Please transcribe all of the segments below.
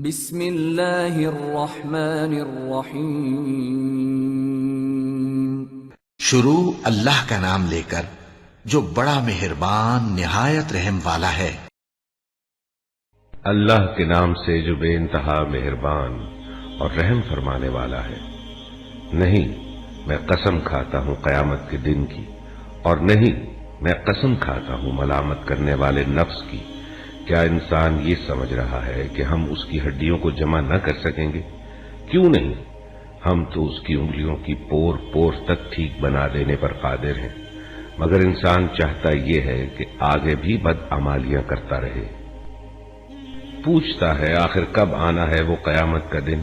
بسم اللہ الرحمن الرحیم۔ شروع اللہ کا نام لے کر جو بڑا مہربان نہایت رحم والا ہے۔ اللہ کے نام سے جو بے انتہا مہربان اور رحم فرمانے والا ہے۔ نہیں، میں قسم کھاتا ہوں قیامت کے دن کی، اور نہیں، میں قسم کھاتا ہوں ملامت کرنے والے نفس کی۔ کیا انسان یہ سمجھ رہا ہے کہ ہم اس کی ہڈیوں کو جمع نہ کر سکیں گے؟ کیوں نہیں، ہم تو اس کی انگلیوں کی پور پور تک ٹھیک بنا دینے پر قادر ہیں، مگر انسان چاہتا یہ ہے کہ آگے بھی بدعمالیاں کرتا رہے۔ پوچھتا ہے آخر کب آنا ہے وہ قیامت کا دن؟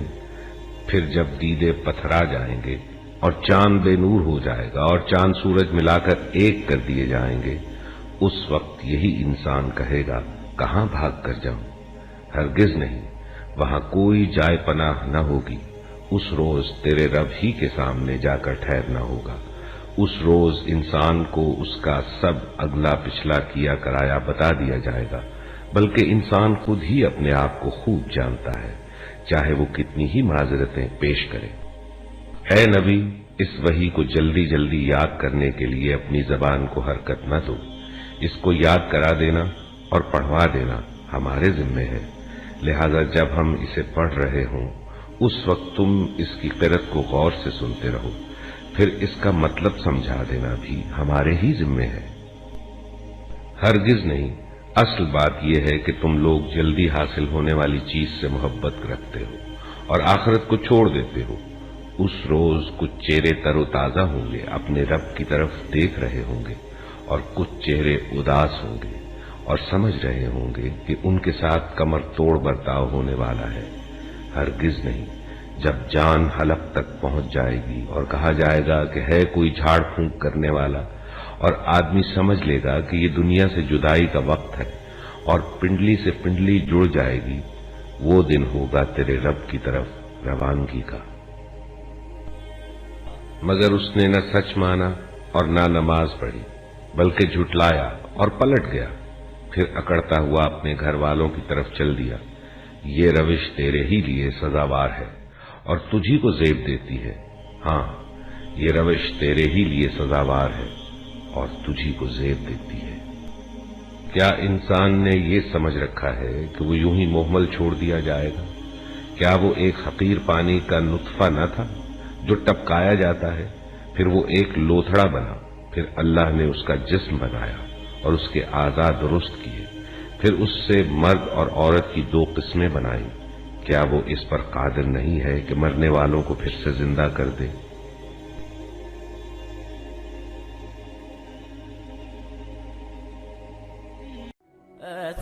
پھر جب دیدے پتھرا جائیں گے اور چاند بے نور ہو جائے گا اور چاند سورج ملا کر ایک کر دیے جائیں گے، اس وقت یہی انسان کہے گا کہاں بھاگ کر جاؤں؟ ہرگز نہیں، وہاں کوئی جائے پناہ نہ ہوگی۔ اس روز تیرے رب ہی کے سامنے جا کر ٹھہرنا ہوگا۔ اس روز انسان کو اس کا سب اگلا پچھلا کیا کرایا بتا دیا جائے گا، بلکہ انسان خود ہی اپنے آپ کو خوب جانتا ہے، چاہے وہ کتنی ہی معذرتیں پیش کرے۔ اے نبی، اس وحی کو جلدی جلدی یاد کرنے کے لیے اپنی زبان کو حرکت نہ دو۔ اس کو یاد کرا دینا اور پڑھوا دینا ہمارے ذمہ ہے، لہذا جب ہم اسے پڑھ رہے ہوں اس وقت تم اس کی قرأت کو غور سے سنتے رہو، پھر اس کا مطلب سمجھا دینا بھی ہمارے ہی ذمہ ہے۔ ہرگز نہیں، اصل بات یہ ہے کہ تم لوگ جلدی حاصل ہونے والی چیز سے محبت رکھتے ہو اور آخرت کو چھوڑ دیتے ہو۔ اس روز کچھ چہرے تر و تازہ ہوں گے، اپنے رب کی طرف دیکھ رہے ہوں گے، اور کچھ چہرے اداس ہوں گے اور سمجھ رہے ہوں گے کہ ان کے ساتھ کمر توڑ برتاؤ ہونے والا ہے۔ ہرگز نہیں، جب جان حلق تک پہنچ جائے گی اور کہا جائے گا کہ ہے کوئی جھاڑ پھونک کرنے والا، اور آدمی سمجھ لے گا کہ یہ دنیا سے جدائی کا وقت ہے اور پنڈلی سے پنڈلی جڑ جائے گی، وہ دن ہوگا تیرے رب کی طرف روانگی کا۔ مگر اس نے نہ سچ مانا اور نہ نماز پڑھی، بلکہ جھٹلایا اور پلٹ گیا، پھر اکڑتا ہوا اپنے گھر والوں کی طرف چل دیا۔ یہ روش تیرے ہی لیے سزاوار ہے اور تجھی کو زیب دیتی ہے۔ ہاں، یہ روش تیرے ہی لیے سزاوار ہے اور تجھی کو زیب دیتی ہے۔ کیا انسان نے یہ سمجھ رکھا ہے کہ وہ یوں ہی محمل چھوڑ دیا جائے گا؟ کیا وہ ایک حقیر پانی کا نطفہ نہ تھا جو ٹپکایا جاتا ہے، پھر وہ ایک لوتھڑا بنا، پھر اللہ نے اس کا جسم بنایا اور اس کے اعضاء درست کیے، پھر اس سے مرد اور عورت کی دو قسمیں بنائیں۔ کیا وہ اس پر قادر نہیں ہے کہ مرنے والوں کو پھر سے زندہ کر دے؟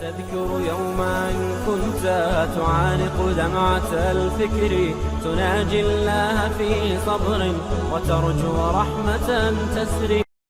تذكر يوما كنت تعانق دمعة الفكر تناجي الله في صبر وترجو رحمة تسري